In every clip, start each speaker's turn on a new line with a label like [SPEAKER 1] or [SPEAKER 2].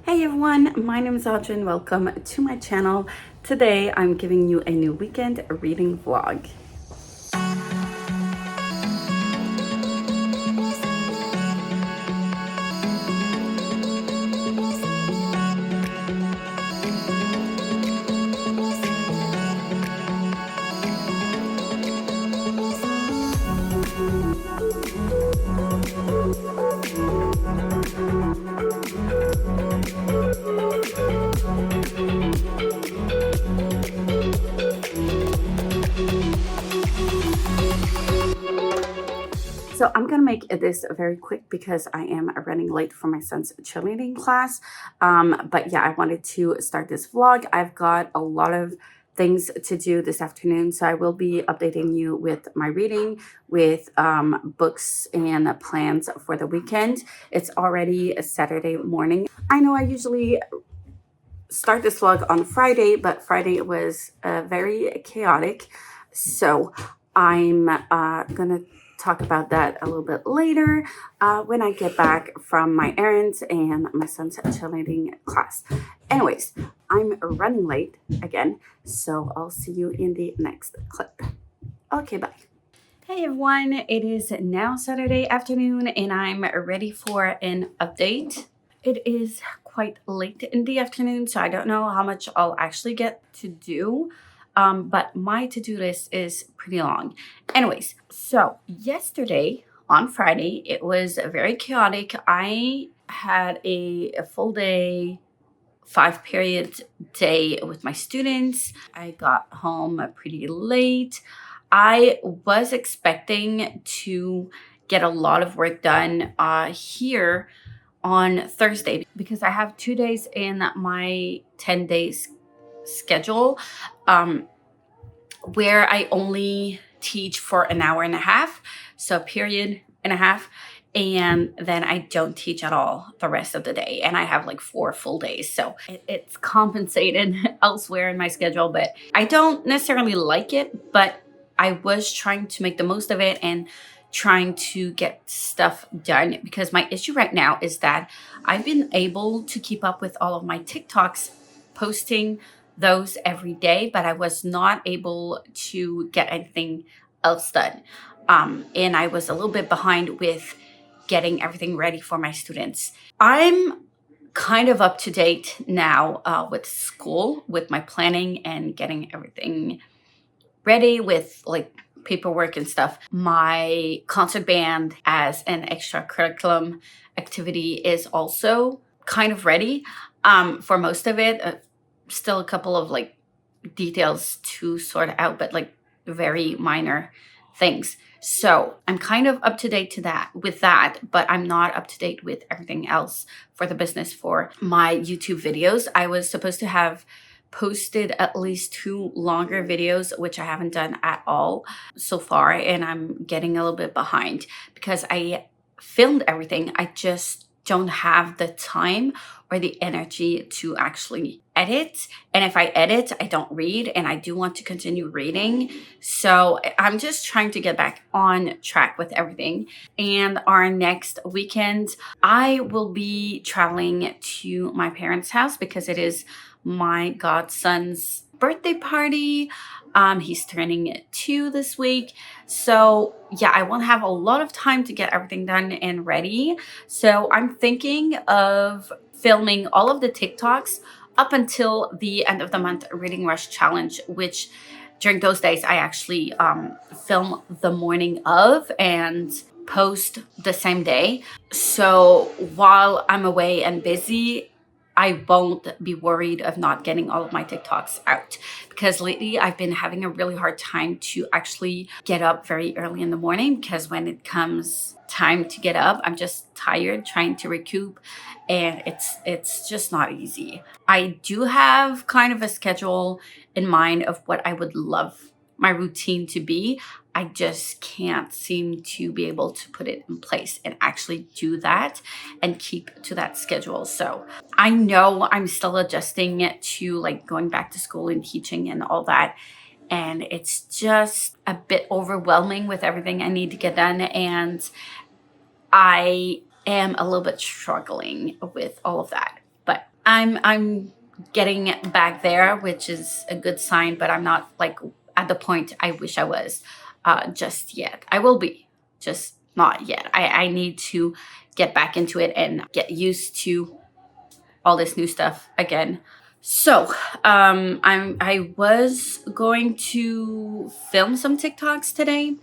[SPEAKER 1] Hey everyone, my name is Audrey and welcome to my channel. Today I'm giving you a new weekend reading vlog. So I'm gonna make this very quick because I am running late for my son's cheerleading class. But yeah, I wanted to start this vlog. I've got a lot of things to do this afternoon, so I will be updating you with my reading, with books and plans for the weekend. It's already a Saturday morning. I know I usually start this vlog on Friday, but Friday was very chaotic, so I'm gonna talk about that a little bit later when I get back from my errands and my son's cheerleading class. Anyways, I'm running late again, so I'll see you in the next clip. Okay, bye. Hey everyone, it is now Saturday afternoon and I'm ready for an update. It is quite late in the afternoon, so I don't know how much I'll actually get to do. But my to-do list is pretty long. Anyways, so yesterday on Friday, it was very chaotic. I had a full day, 5-period day with my students. I got home pretty late. I was expecting to get a lot of work done here on Thursday because I have 2 days in my 10 days schedule where I only teach for an hour and a half, so a period and a half, and then I don't teach at all the rest of the day, and I have like 4 full days, so it's compensated elsewhere in my schedule, but I don't necessarily like it, but I was trying to make the most of it and trying to get stuff done because my issue right now is that I've been able to keep up with all of my TikToks, posting those every day, but I was not able to get anything else done. And I was a little bit behind with getting everything ready for my students. I'm kind of up to date now with school, with my planning and getting everything ready with like paperwork and stuff. My concert band as an extra curriculum activity is also kind of ready for most of it. Still a couple of like details to sort out, but like very minor things. So I'm kind of up to date with that, but I'm not up to date with everything else for the business for my YouTube videos. I was supposed to have posted at least 2 longer videos, which I haven't done at all so far, and I'm getting a little bit behind because I filmed everything. I just don't have the time or the energy to actually edit. And if I edit, I don't read, and I do want to continue reading. So I'm just trying to get back on track with everything. And our next weekend, I will be traveling to my parents' house because it is my godson's birthday party. He's turning 2 this week. So yeah, I won't have a lot of time to get everything done and ready. So I'm thinking of filming all of the TikToks up until the end of the month Reading Rush Challenge, which during those days I actually film the morning of and post the same day. So while I'm away and busy, I won't be worried of not getting all of my TikToks out because lately I've been having a really hard time to actually get up very early in the morning because when it comes time to get up, I'm just tired trying to recoup, and it's just not easy. I do have kind of a schedule in mind of what I would love my routine to be. I just can't seem to be able to put it in place and actually do that and keep to that schedule. So I know I'm still adjusting to like going back to school and teaching and all that. And it's just a bit overwhelming with everything I need to get done. And I am a little bit struggling with all of that. But I'm getting back there, which is a good sign, but I'm not like at the point I wish I was just yet. I will be, just not yet. I need to get back into it and get used to all this new stuff again. So I was going to film some TikToks today.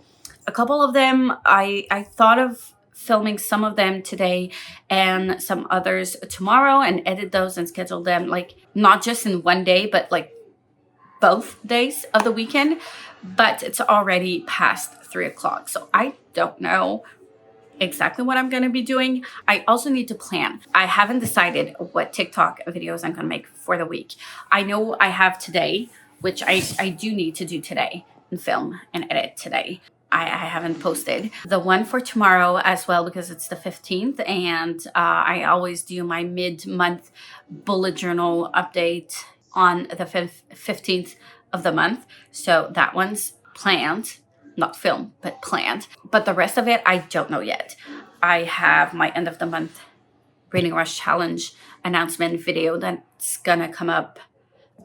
[SPEAKER 1] A couple of them, I thought of filming some of them today and some others tomorrow, and edit those and schedule them like not just in one day, but like both days of the weekend. But it's already past 3 o'clock, so I don't know exactly what I'm going to be doing. I also need to plan. I haven't decided what TikTok videos I'm going to make for the week. I know I have today, which I do need to do today and film and edit today. I haven't posted the one for tomorrow as well because it's the 15th, and I always do my mid-month bullet journal update on the 15th of the month. So that one's planned. Not film, but planned. But the rest of it, I don't know yet. I have my end of the month Reading Rush Challenge announcement video that's gonna come up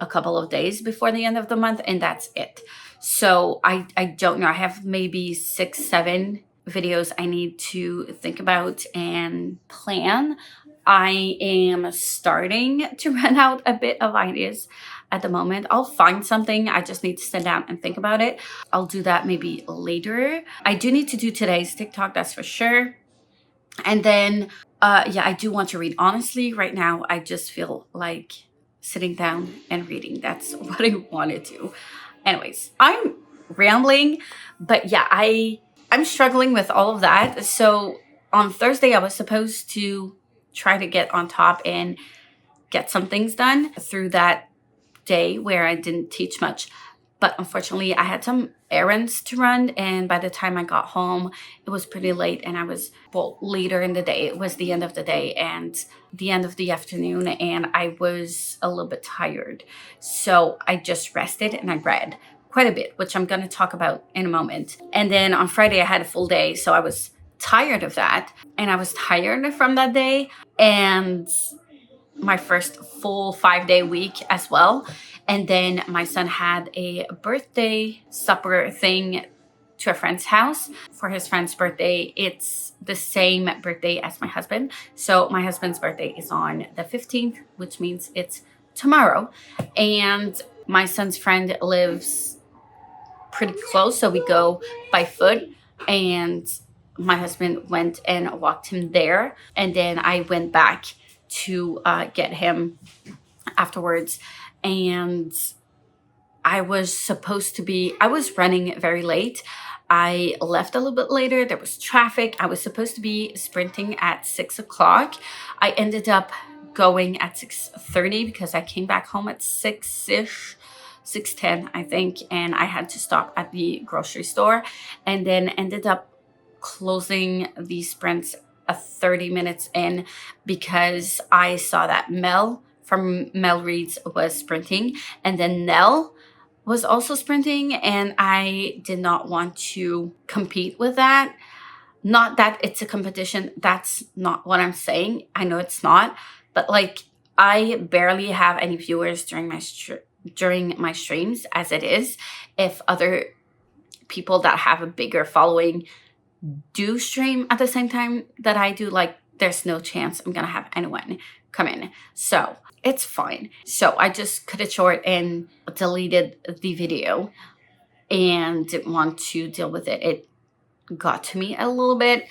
[SPEAKER 1] a couple of days before the end of the month, and that's it. So I don't know. I have maybe 6, 7 videos I need to think about and plan. I am starting to run out a bit of ideas at the moment. I'll find something. I just need to sit down and think about it. I'll do that maybe later. I do need to do today's TikTok, that's for sure. And then, yeah, I do want to read. Honestly, right now, I just feel like sitting down and reading. That's what I want to do. Anyways, I'm rambling, but yeah, I'm struggling with all of that. So on Thursday, I was supposed to try to get on top and get some things done through that day where I didn't teach much. But unfortunately, I had some errands to run, and by the time I got home, it was pretty late, and I was, well, later in the day. It was the end of the day and the end of the afternoon, and I was a little bit tired. So I just rested and I read quite a bit, which I'm going to talk about in a moment. And then on Friday, I had a full day, so I was tired of that, and I was tired from that day and my first full 5-day week as well. And then my son had a birthday supper thing to a friend's house for his friend's birthday. It's the same birthday as my husband. So my husband's birthday is on the 15th, which means it's tomorrow. And my son's friend lives pretty close, so we go by foot. And my husband went and walked him there. And then I went back to get him afterwards. And I was running very late. I left a little bit later. There was traffic. I was supposed to be sprinting at 6 o'clock. I ended up going at 6:30 because I came back home at 6-ish, 6:10, I think. And I had to stop at the grocery store, and then ended up closing the sprints 30 minutes in because I saw that Mel from Mel Reed's was sprinting, and then Nell was also sprinting, and I did not want to compete with that. Not that it's a competition. That's not what I'm saying. I know it's not, but like I barely have any viewers during my streams as it is. If other people that have a bigger following do stream at the same time that I do, like there's no chance I'm gonna have anyone come in. So it's fine. So I just cut it short and deleted the video and didn't want to deal with it. It got to me a little bit,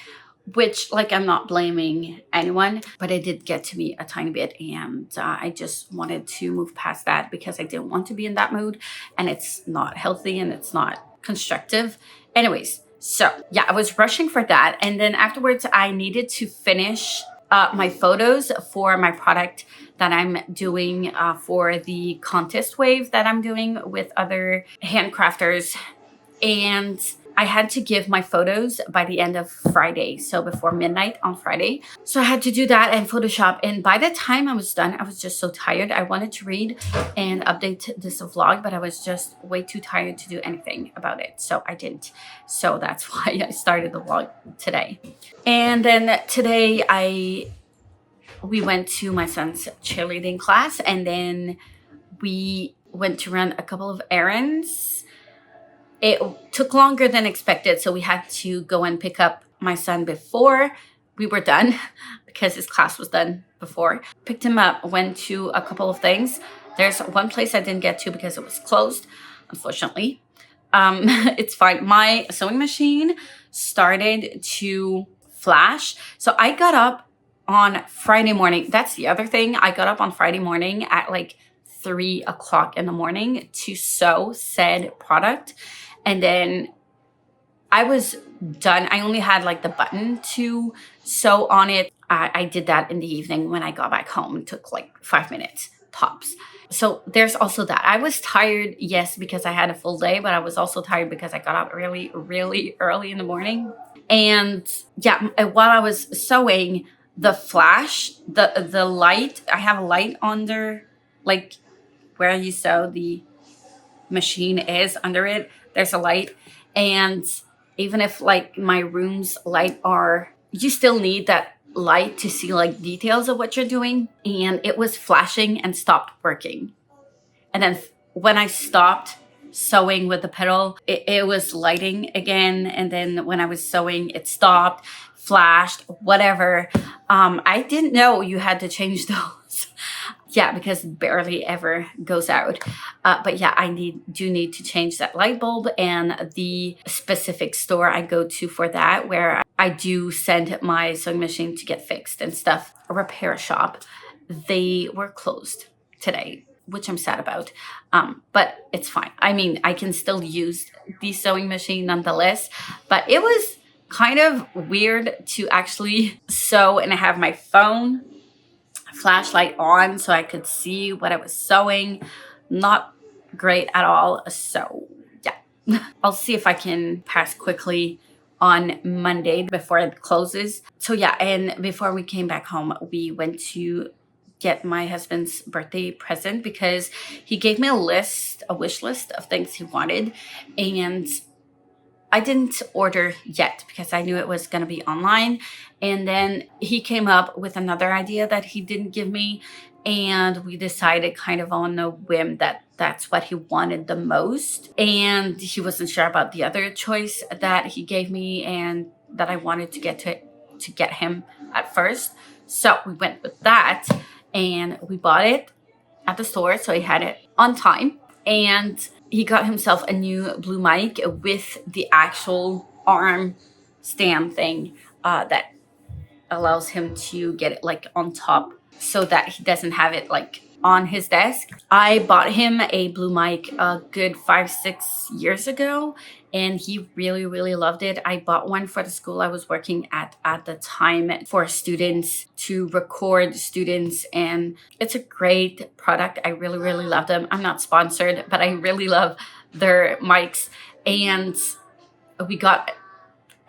[SPEAKER 1] which like I'm not blaming anyone, but it did get to me a tiny bit, and I just wanted to move past that because I didn't want to be in that mood, and it's not healthy and it's not constructive. Anyways, so yeah, I was rushing for that. And then afterwards, I needed to finish my photos for my product that I'm doing for the contest wave that I'm doing with other handcrafters. And I had to give my photos by the end of Friday, so before midnight on Friday. So I had to do that and Photoshop. And by the time I was done, I was just so tired. I wanted to read and update this vlog, but I was just way too tired to do anything about it. So I didn't. So that's why I started the vlog today. And then today I we went to my son's cheerleading class, and then we went to run a couple of errands. It took longer than expected, so we had to go and pick up my son before we were done because his class was done before. Picked him up, went to a couple of things. There's one place I didn't get to because it was closed, unfortunately. It's fine. My sewing machine started to flash. So I got up on Friday morning. That's the other thing. I got up on Friday morning at like 3 o'clock in the morning to sew said product. And then I was done. I only had like the button to sew on it. I did that in the evening when I got back home. It took like 5 minutes tops. So there's also that. I was tired, yes, because I had a full day, but I was also tired because I got up really, really early in the morning. And yeah, while I was sewing, the flash, the light, I have a light under, like where you sew the machine is under it, there's a light. And even if like my room's light are, you still need that light to see like details of what you're doing. And it was flashing and stopped working. And then when I stopped sewing with the pedal, it was lighting again. And then when I was sewing, it stopped, flashed, whatever. I didn't know you had to change those. Yeah, because it barely ever goes out. But yeah, I do need to change that light bulb, and the specific store I go to for that, where I do send my sewing machine to get fixed and stuff, a repair shop, they were closed today, which I'm sad about. But it's fine. I mean, I can still use the sewing machine nonetheless, but it was kind of weird to actually sew and have my phone flashlight on so I could see what I was sewing. Not great at all. So yeah, I'll see if I can pass quickly on Monday before it closes. So yeah, and before we came back home, we went to get my husband's birthday present because he gave me a wish list of things he wanted, and I didn't order yet because I knew it was going to be online. And then he came up with another idea that he didn't give me, and we decided kind of on a whim that that's what he wanted the most. And he wasn't sure about the other choice that he gave me and that I wanted to get him at first. So we went with that, and we bought it at the store, so he had it on time. And he got himself a new blue mic with the actual arm stand thing that allows him to get it like on top so that he doesn't have it like on his desk. I bought him a blue mic a good 5-6 years ago, and he really, really loved it. I bought one for the school I was working at the time for students, to record students, and it's a great product. I really, really love them. I'm not sponsored, but I really love their mics. And we got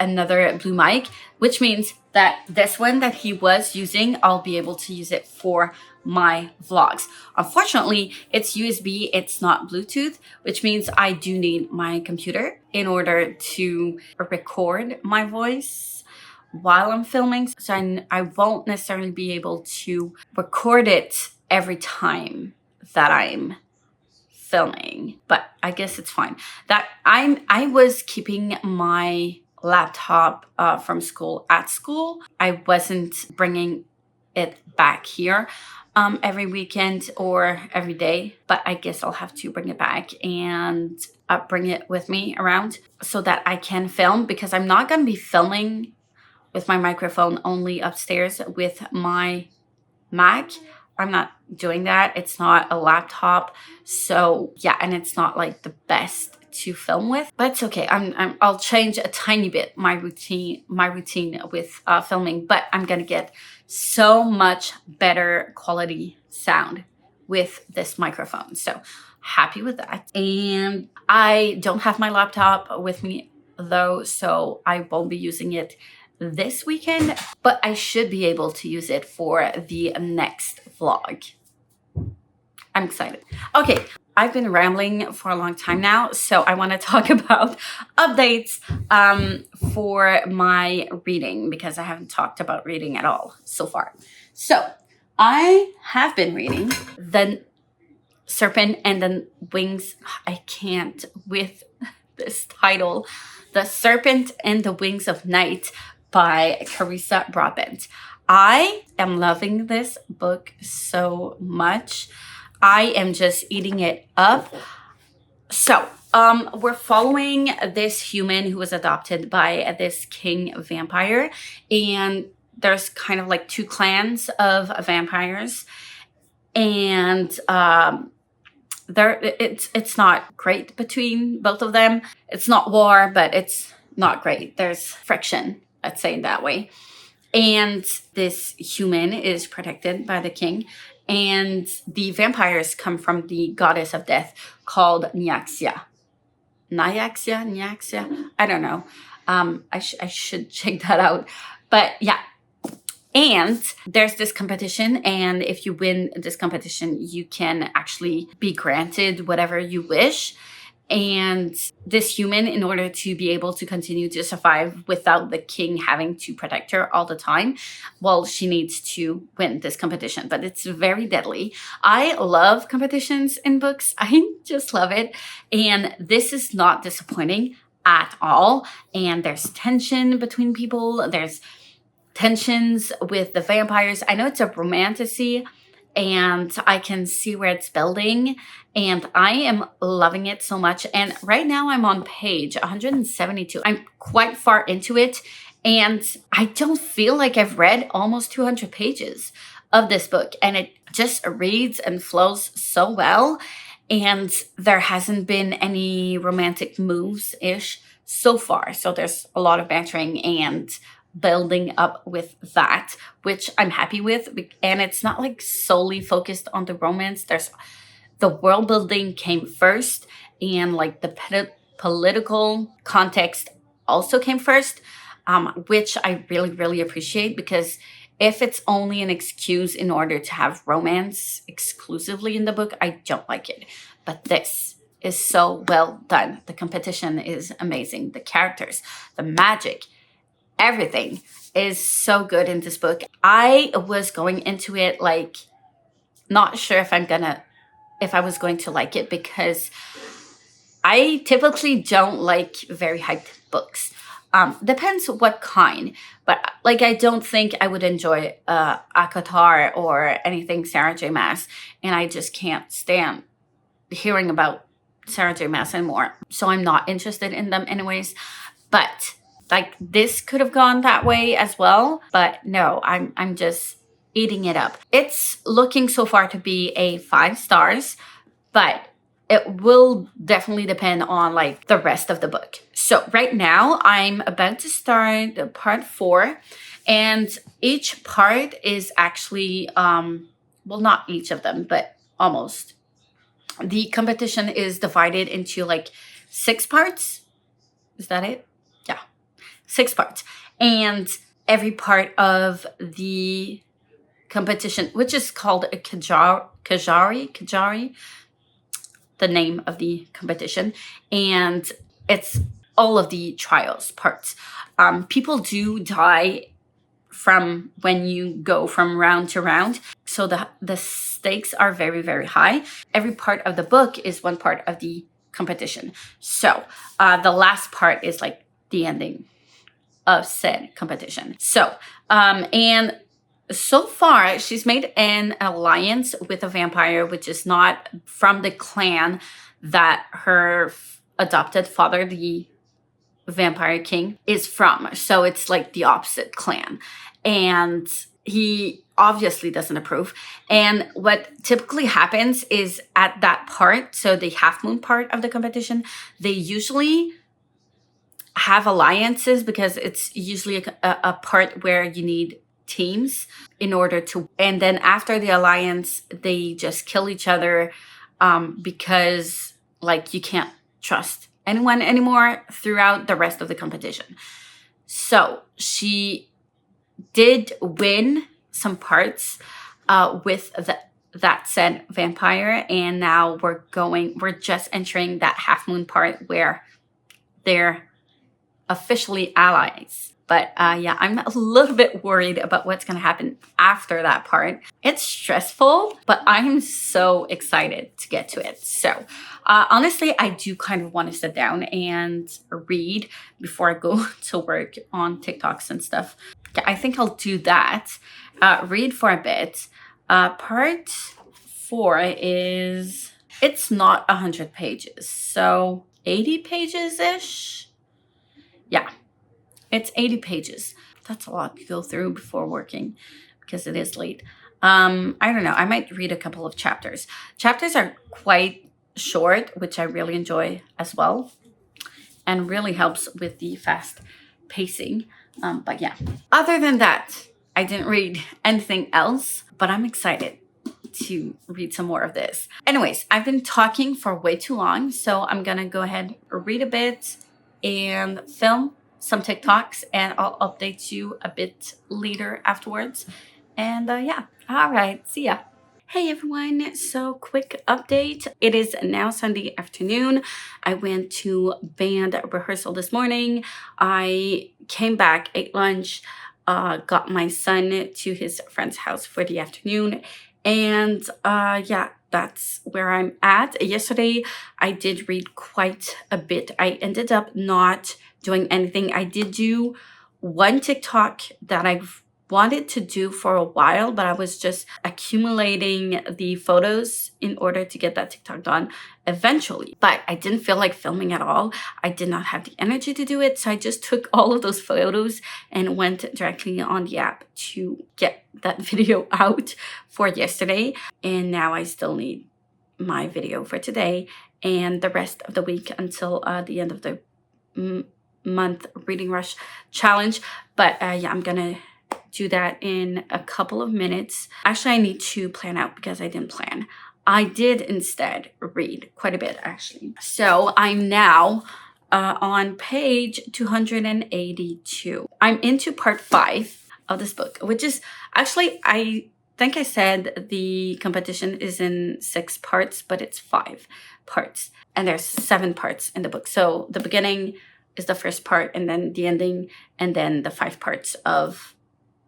[SPEAKER 1] another blue mic, which means that this one that he was using, I'll be able to use it for my vlogs. Unfortunately, it's USB, it's not Bluetooth, which means I do need my computer in order to record my voice while I'm filming. So I won't necessarily be able to record it every time that I'm filming, but I guess it's fine. That I was keeping my laptop from school at school. I wasn't bringing it back here every weekend or every day, but I guess I'll have to bring it back and bring it with me around so that I can film, because I'm not going to be filming with my microphone only upstairs with my Mac. I'm not doing that. It's not a laptop. So yeah, and it's not like the best to film with, but it's okay. I'll change a tiny bit my routine with filming, but I'm gonna get so much better quality sound with this microphone. So happy with that. And I don't have my laptop with me though, so I won't be using it this weekend, but I should be able to use it for the next vlog. I'm excited. Okay, I've been rambling for a long time now, so I want to talk about updates for my reading, because I haven't talked about reading at all so far. So I have been reading The Serpent and the Wings. I can't with this title. The Serpent and the Wings of Night by Carissa Broadbent. I am loving this book so much. I am just eating it up. So, we're following this human who was adopted by this king vampire, and there's kind of like two clans of vampires, and it's not great between both of them. It's not war, but it's not great. There's friction, let's say it that way. And this human is protected by the king, and the vampires come from the goddess of death called Nyaxia. Nyaxia? I don't know. I should check that out. But yeah. And there's this competition, and if you win this competition, you can actually be granted whatever you wish. And this human, in order to be able to continue to survive without the king having to protect her all the time, well, she needs to win this competition. But it's very deadly. I love competitions in books. I just love it. And this is not disappointing at all. And there's tension between people. There's tensions with the vampires. I know it's a romantasy, and I can see where it's building, and I am loving it so much. And right now I'm on page 172. I'm quite far into it, and I don't feel like I've read almost 200 pages of this book, and it just reads and flows so well. And there hasn't been any romantic moves-ish so far. So there's a lot of bantering and building up with that, which I'm happy with. And it's not like solely focused on the romance. There's the world building came first, and like the political context also came first, which I really, really appreciate, because if it's only an excuse in order to have romance exclusively in the book, I don't like it. But this is so well done. The competition is amazing. The characters, the magic, everything is so good in this book. I was going into it like not sure if I was going to like it, because I typically don't like very hyped books. Depends what kind, but like I don't think I would enjoy Akatar or anything Sarah J. Maas, and I just can't stand hearing about Sarah J. Maas anymore. So I'm not interested in them anyways. But like this could have gone that way as well, but no, I'm just eating it up. It's looking so far to be a 5 stars, but it will definitely depend on like the rest of the book. So right now I'm about to start part 4, and each part is actually, well, not each of them, but almost. The competition is divided into like 6 parts. Is that it? Yeah. 6 parts. And every part of the competition, which is called a Kajari, the name of the competition. And it's all of the trials parts. People do die from when you go from round to round. So the stakes are very, very high. Every part of the book is one part of the competition. So the last part is like the ending of said competition. So, and so far she's made an alliance with a vampire, which is not from the clan that her adopted father, the vampire king, is from. So it's like the opposite clan. And he obviously doesn't approve. And what typically happens is at that part, so the half moon part of the competition, they usually have alliances, because it's usually a part where you need teams in order to, and then after the alliance, they just kill each other, because like you can't trust anyone anymore throughout the rest of the competition. So she did win some parts with that said vampire, and now we're just entering that half moon part where they're officially allies. But yeah, I'm a little bit worried about what's going to happen after that part. It's stressful, but I'm so excited to get to it. So honestly, I do kind of want to sit down and read before I go to work on TikToks and stuff. Yeah, I think I'll do that. Read for a bit. Part 4 is, it's not 100 pages, so 80 pages-ish. Yeah, it's 80 pages. That's a lot to go through before working because it is late. I don't know. I might read a couple of chapters. Chapters are quite short, which I really enjoy as well, and really helps with the fast pacing. But yeah, other than that, I didn't read anything else, but I'm excited to read some more of this. Anyways, I've been talking for way too long, so I'm gonna go ahead, read a bit, and film some TikToks, and I'll update you a bit later afterwards. And yeah, all right, see ya. Hey everyone, so quick update. It is now Sunday afternoon. I went to band rehearsal this morning. I came back, ate lunch, got my son to his friend's house for the afternoon. And yeah, that's where I'm at. Yesterday, I did read quite a bit. I ended up not doing anything. I did do one TikTok that I've wanted to do for a while, but I was just accumulating the photos in order to get that TikTok done eventually. But I didn't feel like filming at all. I did not have the energy to do it. So I just took all of those photos and went directly on the app to get that video out for yesterday. And now I still need my video for today and the rest of the week until the end of the month reading rush challenge. But yeah, I'm gonna do that in a couple of minutes. Actually, I need to plan out because I didn't plan. I did instead read quite a bit, actually. So I'm now on page 282. I'm into part 5 of this book, which is actually, I think I said the competition is in 6 parts, but it's 5 parts. And there's 7 parts in the book. So the beginning is the first part, and then the ending, and then the 5 parts of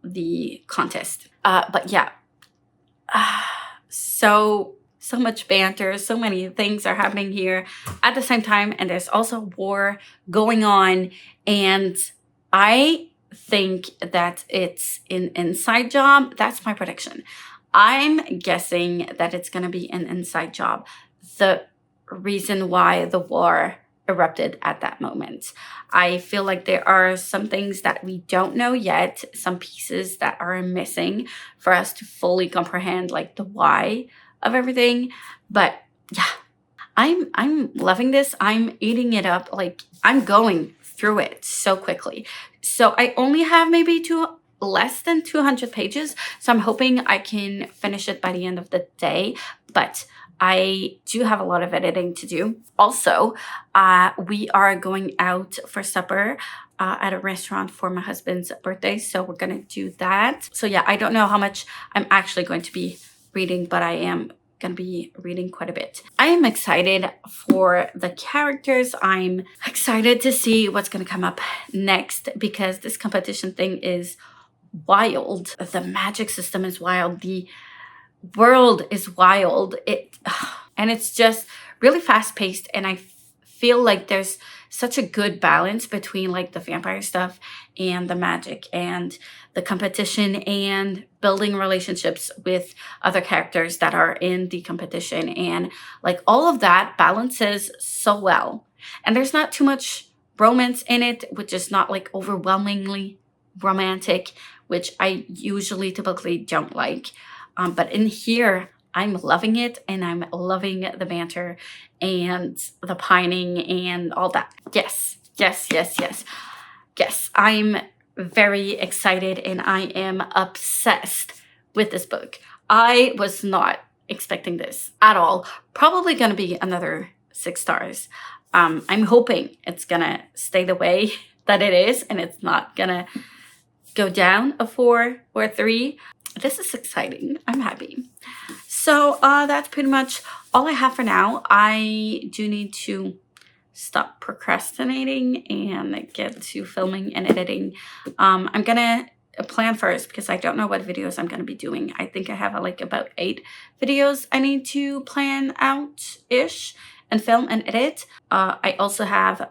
[SPEAKER 1] the contest. But yeah, so much banter, so many things are happening here at the same time, and there's also war going on, and I think that it's an inside job. That's my prediction. I'm guessing that it's going to be an inside job. The reason why the war erupted at that moment. I feel like there are some things that we don't know yet, some pieces that are missing for us to fully comprehend like the why of everything. But yeah, I'm loving this. I'm eating it up. Like I'm going through it so quickly. So I only have maybe less than 200 pages. So I'm hoping I can finish it by the end of the day. But I do have a lot of editing to do. Also, we are going out for supper at a restaurant for my husband's birthday. So we're going to do that. So yeah, I don't know how much I'm actually going to be reading, but I am going to be reading quite a bit. I am excited for the characters. I'm excited to see what's going to come up next because this competition thing is wild. The magic system is wild. The world is wild. And it's just really fast paced, and I feel like there's such a good balance between like the vampire stuff and the magic and the competition and building relationships with other characters that are in the competition, and like all of that balances so well. And there's not too much romance in it, which is not like overwhelmingly romantic, which I usually typically don't like. But in here, I'm loving it, and I'm loving the banter and the pining and all that. Yes, yes, yes, yes. Yes, I'm very excited, and I am obsessed with this book. I was not expecting this at all. Probably going to be another 6 stars. I'm hoping it's going to stay the way that it is, and it's not going to go down a 4 or a 3. This is exciting. I'm happy. So that's pretty much all I have for now. I do need to stop procrastinating and get to filming and editing. I'm gonna plan first because I don't know what videos I'm gonna be doing. I think I have like about 8 videos I need to plan out ish and film and edit. I also have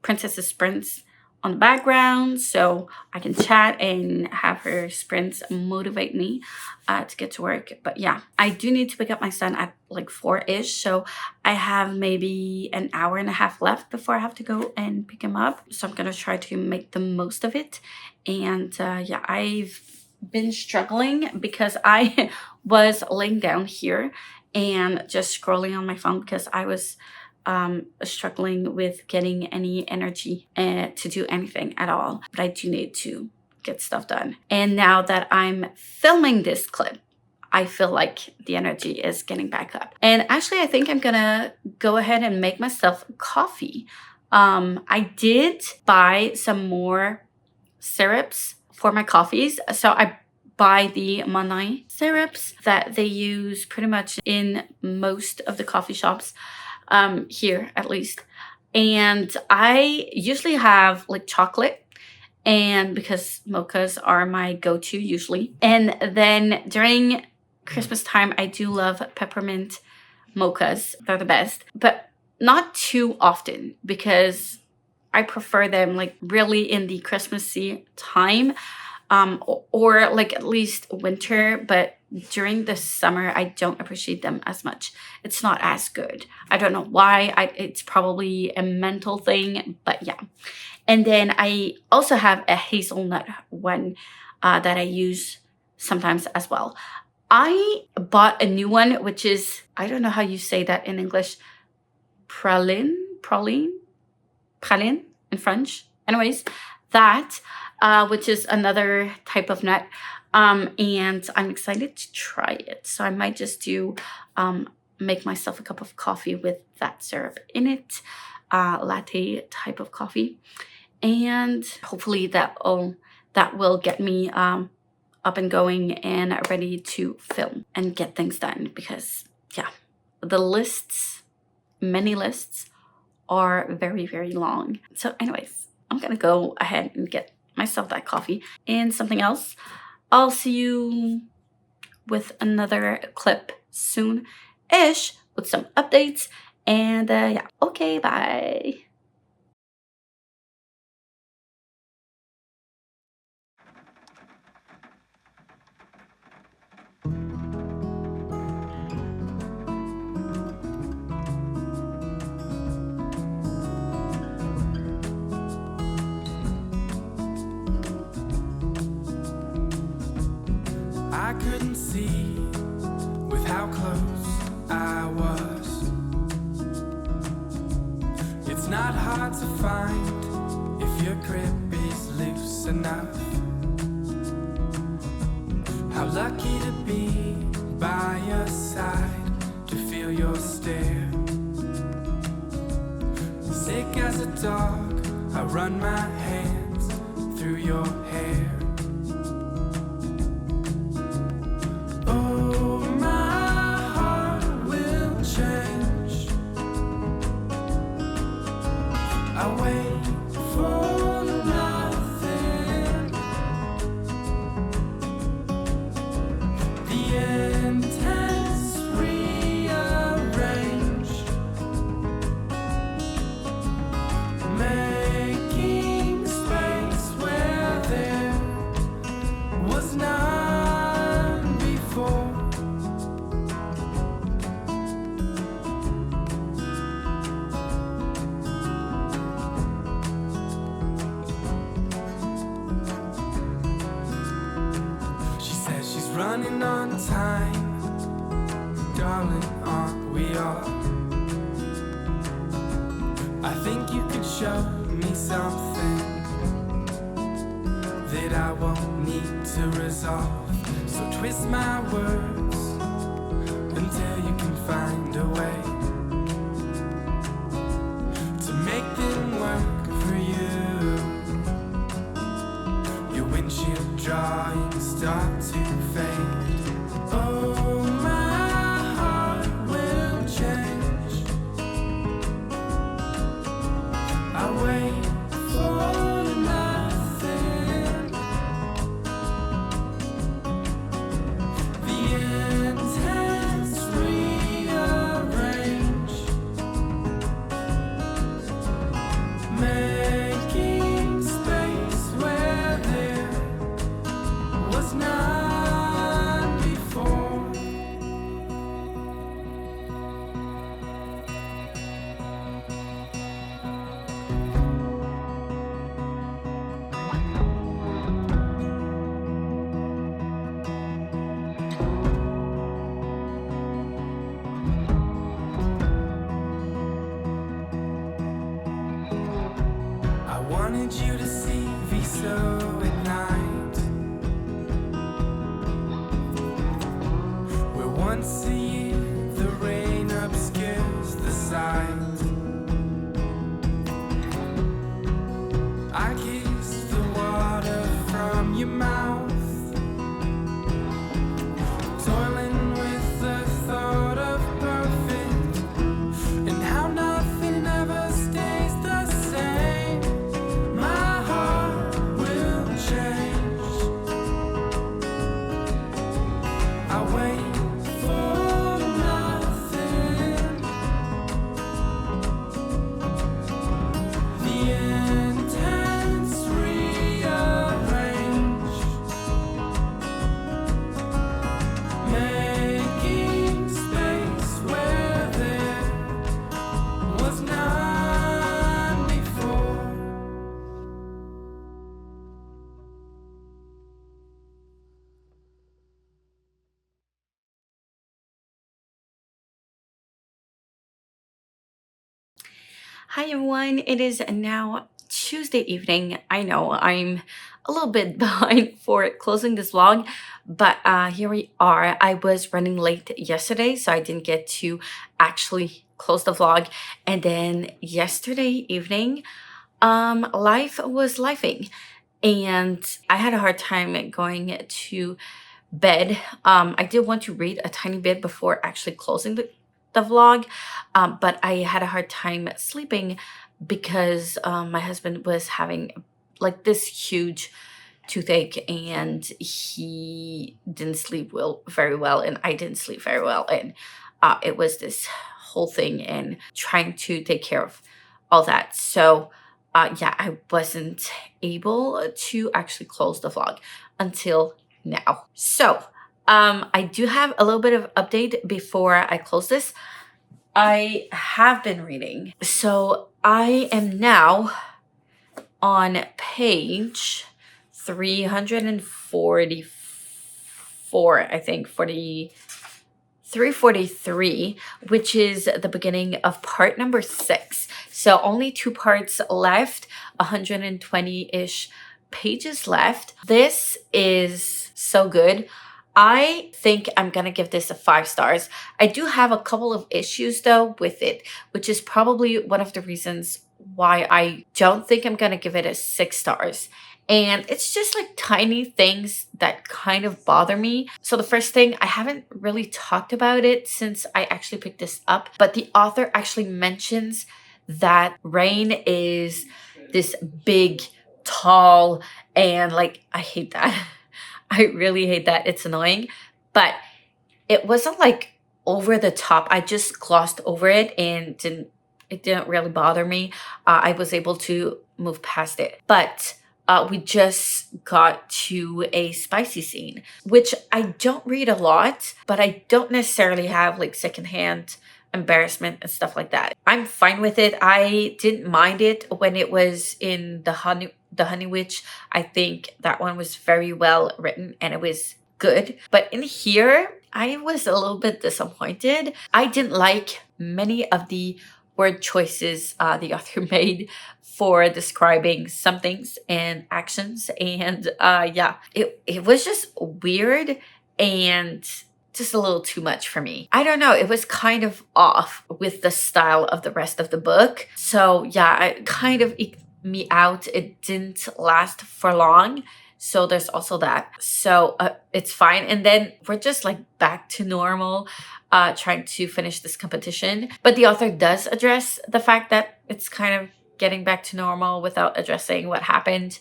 [SPEAKER 1] Princess's Sprints on the background, so I can chat and have her sprints motivate me to get to work. But yeah, I do need to pick up my son at like 4-ish, so I have maybe an hour and a half left before I have to go and pick him up. So I'm gonna try to make the most of it. And yeah, I've been struggling because I was laying down here and just scrolling on my phone because I was struggling with getting any energy to do anything at all. But I do need to get stuff done. And now that I'm filming this clip, I feel like the energy is getting back up. And actually, I think I'm gonna go ahead and make myself coffee. I did buy some more syrups for my coffees. So I buy the Manai syrups that they use pretty much in most of the coffee shops. Here at least. And I usually have like chocolate, and because mochas are my go-to usually. And then during Christmas time, I do love peppermint mochas. They're the best, but not too often because I prefer them like really in the Christmassy time, or like at least winter, but during the summer, I don't appreciate them as much. It's not as good. I don't know why. It's probably a mental thing, but yeah. And then I also have a hazelnut one that I use sometimes as well. I bought a new one, which is, I don't know how you say that in English, praline in French. Anyways, that, which is another type of nut. And I'm excited to try it. So I might just do, make myself a cup of coffee with that syrup in it, latte type of coffee. And hopefully that will get me, up and going and ready to film and get things done because yeah, the many lists are very, very long. So anyways, I'm gonna go ahead and get myself that coffee. And something else, I'll see you with another clip soon-ish with some updates. And yeah, okay, bye.
[SPEAKER 2] I couldn't see with how close I was. It's not hard to find if your grip is loose enough. How lucky to be by your side, to feel your stare. Sick as a dog, I run my hands through your hair. Running on time, darling, aren't we all? I think you could show me something that I won't need to resolve. So twist my words until you can find a way to make them work for you. Your windshield drawings start to fade. Oh, my heart will change.
[SPEAKER 1] Hi everyone, it is now Tuesday evening. I know I'm a little bit behind for closing this vlog, but here we are. I was running late yesterday, so I didn't get to actually close the vlog. And then yesterday evening, life was lifing, and I had a hard time going to bed. I did want to read a tiny bit before actually closing the vlog, but I had a hard time sleeping because my husband was having like this huge toothache, and he didn't sleep very well, and I didn't sleep very well, and it was this whole thing and trying to take care of all that. So yeah, I wasn't able to actually close the vlog until now. So I do have a little bit of update before I close this. I have been reading. So I am now on page 344, I think, 343, which is the beginning of part number 6. So only 2 parts left, 120-ish pages left. This is so good. I think I'm gonna give this a 5 stars. I do have a couple of issues though with it, which is probably one of the reasons why I don't think I'm gonna give it a 6 stars. And it's just like tiny things that kind of bother me. So the first thing, I haven't really talked about it since I actually picked this up, but the author actually mentions that Rain is this big, tall, and like, I hate that. I really hate that. It's annoying, but it wasn't like over the top. I just glossed over it and it didn't really bother me. I was able to move past it, but we just got to a spicy scene, which I don't read a lot, but I don't necessarily have like secondhand embarrassment and stuff like that. I'm fine with it. I didn't mind it when it was in the Honey Witch. I think that one was very well written and it was good. But in here, I was a little bit disappointed. I didn't like many of the word choices the author made for describing some things and actions. And yeah, it was just weird and just a little too much for me. I don't know. It was kind of off with the style of the rest of the book. So yeah, it kind of eked me out. It didn't last for long. So there's also that. So it's fine. And then we're just like back to normal, trying to finish this competition. But the author does address the fact that it's kind of getting back to normal without addressing what happened,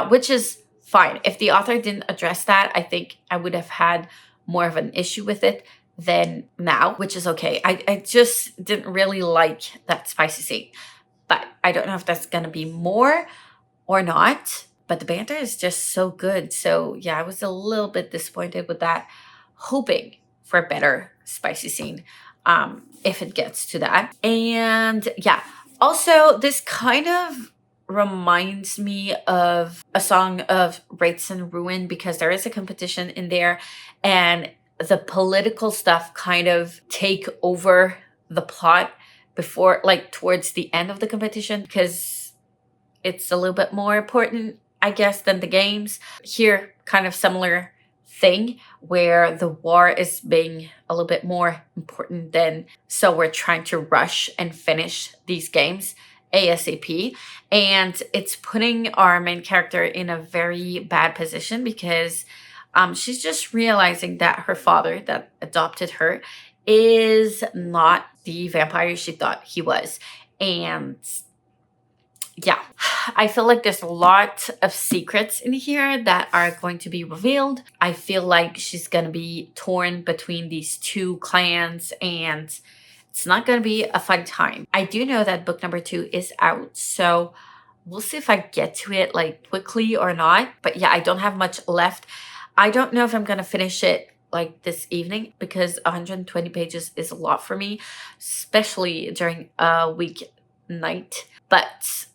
[SPEAKER 1] which is fine. If the author didn't address that, I think I would have had more of an issue with it than now, which is okay. I just didn't really like that spicy scene, but I don't know if that's gonna be more or not. But the banter is just so good. So yeah, I was a little bit disappointed with that, hoping for a better spicy scene if it gets to that. And yeah, also this kind of reminds me of A Song of Wraiths and Ruin, because there is a competition in there and the political stuff kind of take over the plot before, like towards the end of the competition, because it's a little bit more important, I guess, than the games. Here, kind of similar thing where the war is being a little bit more important than, so we're trying to rush and finish these games ASAP. And it's putting our main character in a very bad position because she's just realizing that her father that adopted her is not the vampire she thought he was. And yeah, I feel like there's a lot of secrets in here that are going to be revealed. I feel like she's going to be torn between these 2 clans and it's not going to be a fun time. I do know that book number 2 is out, so we'll see if I get to it like quickly or not. But yeah, I don't have much left. I don't know if I'm going to finish it like this evening because 120 pages is a lot for me, especially during a weeknight. But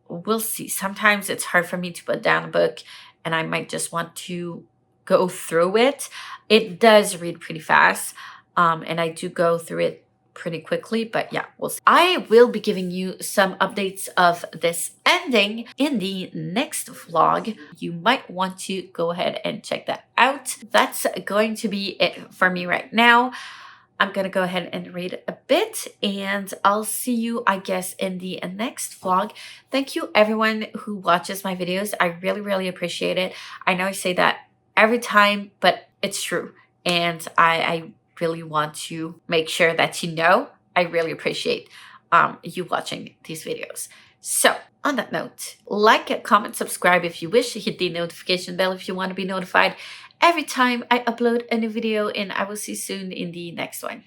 [SPEAKER 1] we'll see. Sometimes it's hard for me to put down a book and I might just want to go through it. It does read pretty fast and I do go through it pretty quickly, but yeah, we'll see. I will be giving you some updates of this ending in the next vlog. You might want to go ahead and check that out. That's going to be it for me right now. I'm gonna go ahead and read a bit, and I'll see you, I guess, in the next vlog. Thank you everyone who watches my videos. I really appreciate it. I know I say that every time, but it's true, and I really want to make sure that you know I really appreciate you watching these videos. So on that note, like, comment, subscribe if you wish. Hit the notification bell if you want to be notified every time I upload a new video, and I will see you soon in the next one.